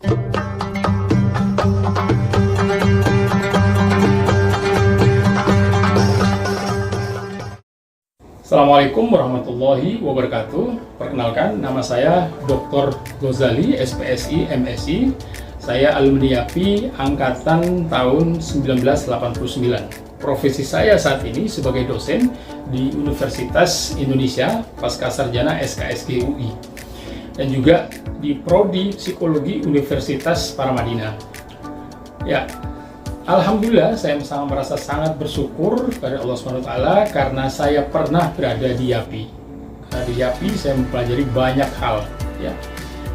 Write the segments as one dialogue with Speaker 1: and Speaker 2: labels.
Speaker 1: Assalamualaikum warahmatullahi wabarakatuh. Perkenalkan, nama saya Dr. Ghazali, SPSI, MSI. Saya alumni YAPI angkatan tahun 1989. Profesi saya saat ini sebagai dosen di Universitas Indonesia Pascasarjana SKSG UI dan juga di Prodi Psikologi Universitas Paramadina. Ya, alhamdulillah saya merasa sangat bersyukur kepada Allah SWT karena saya pernah berada di YAPI. Karena di YAPI saya mempelajari banyak hal. Ya.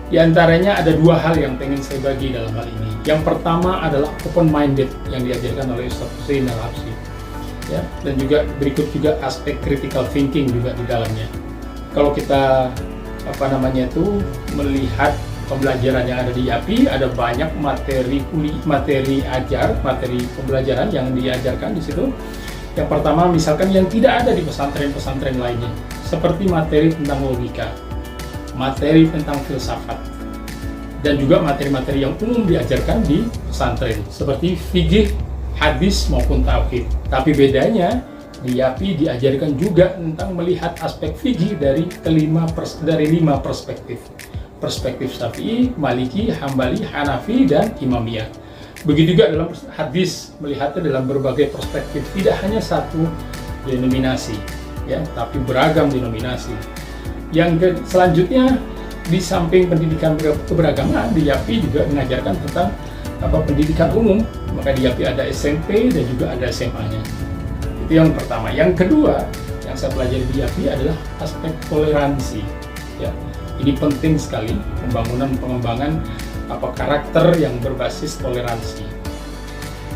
Speaker 1: Di antaranya ada dua hal yang pengen saya bagi dalam hal ini. Yang pertama adalah open-minded yang diajarkan oleh Ustaz Hussein Al-Habsyi. Ya, dan juga berikut juga aspek critical thinking juga di dalamnya. Kalau kita melihat pembelajaran yang ada di YAPI, ada banyak materi pembelajaran yang diajarkan di situ. Yang pertama misalkan yang tidak ada di pesantren-pesantren lainnya, seperti materi tentang logika, materi tentang filsafat, dan juga materi-materi yang umum diajarkan di pesantren seperti fikih, hadis maupun tauhid. Tapi bedanya di YAPI diajarkan juga tentang melihat aspek fikih dari lima perspektif. Perspektif Syafi'i, Maliki, Hambali, Hanafi, dan Imamiyah. Begitu juga dalam hadis, melihatnya dalam berbagai perspektif, tidak hanya satu denominasi, ya, tapi beragam denominasi. Yang selanjutnya, di samping pendidikan keberagaman, di YAPI juga mengajarkan tentang pendidikan umum. Maka di YAPI ada SMP dan juga ada SMA-nya. Itu yang pertama. Yang kedua, yang saya pelajari di YAPI adalah aspek toleransi. Ya. Ini penting sekali, pengembangan karakter yang berbasis toleransi.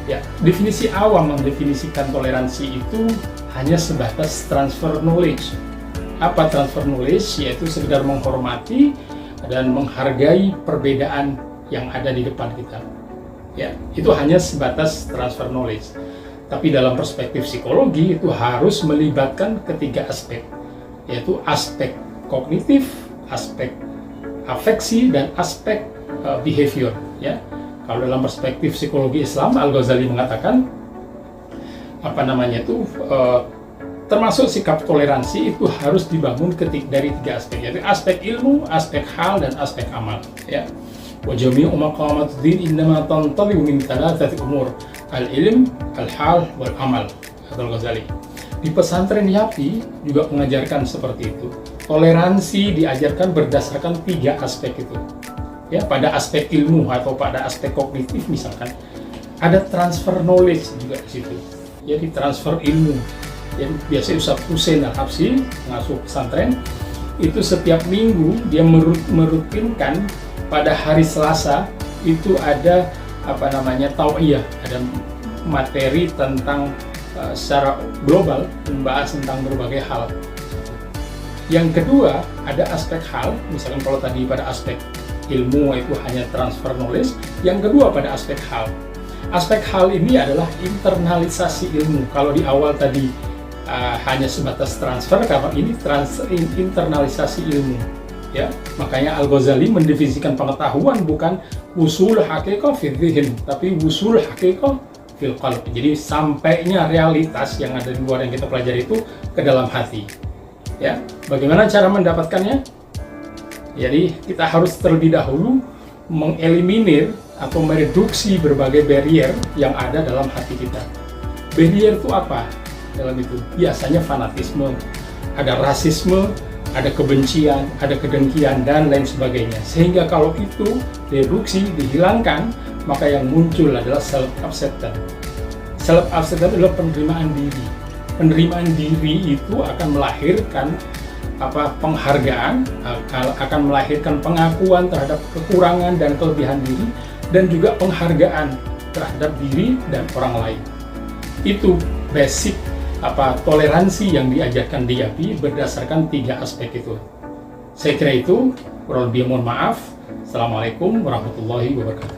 Speaker 1: Ya, definisi awam mendefinisikan toleransi itu hanya sebatas transfer knowledge. Apa transfer knowledge? Yaitu sekedar menghormati dan menghargai perbedaan yang ada di depan kita. Ya, itu hanya sebatas transfer knowledge. Tapi dalam perspektif psikologi itu harus melibatkan ketiga aspek, yaitu aspek kognitif, aspek afeksi, dan aspek behavior. Ya, kalau dalam perspektif psikologi Islam, Al-Ghazali mengatakan termasuk sikap toleransi itu harus dibangun dari tiga aspek, yaitu aspek ilmu, aspek hal, dan aspek amal. Ya, wa jami'u maqamatuddin innama tantabi'u min thalathati umur, al-ilm, al-hal, wal amal. Al-Ghazali. Di pesantren YAPI juga mengajarkan seperti itu. Toleransi diajarkan berdasarkan tiga aspek itu. Ya, pada aspek ilmu atau pada aspek kognitif misalkan ada transfer knowledge juga di situ. Jadi transfer ilmu. Yang biasanya Ustaz Hussein Al-Habsyi, pengasuh pesantren, itu setiap minggu dia merutinkan pada hari Selasa itu ada tau'iyah, ada materi tentang secara global membahas tentang berbagai hal. Yang kedua, ada aspek hal, misalkan kalau tadi pada aspek ilmu itu hanya transfer knowledge, yang kedua pada aspek hal. Aspek hal ini adalah internalisasi ilmu. Kalau di awal tadi hanya sebatas transfer, kalau ini internalisasi ilmu. Ya, makanya Al-Ghazali mendefinisikan pengetahuan bukan usul haqiqah fil dzihn, tapi usul haqiqah fil qalb. Jadi sampainya realitas yang ada di luar yang kita pelajari itu ke dalam hati. Ya, bagaimana cara mendapatkannya? Jadi kita harus terlebih dahulu mengeliminir atau mereduksi berbagai barrier yang ada dalam hati kita. Barrier itu apa? Dalam itu biasanya fanatisme, ada rasisme, ada kebencian, ada kedengkian, dan lain sebagainya. Sehingga kalau itu reduksi, dihilangkan, maka yang muncul adalah self-acceptance. Self-acceptance adalah penerimaan diri. Penerimaan diri itu akan melahirkan penghargaan, akan melahirkan pengakuan terhadap kekurangan dan kelebihan diri, dan juga penghargaan terhadap diri dan orang lain. Itu basic toleransi yang diajarkan di YAPI berdasarkan tiga aspek itu. Saya kira itu, kurang lebih mohon maaf. Assalamualaikum warahmatullahi wabarakatuh.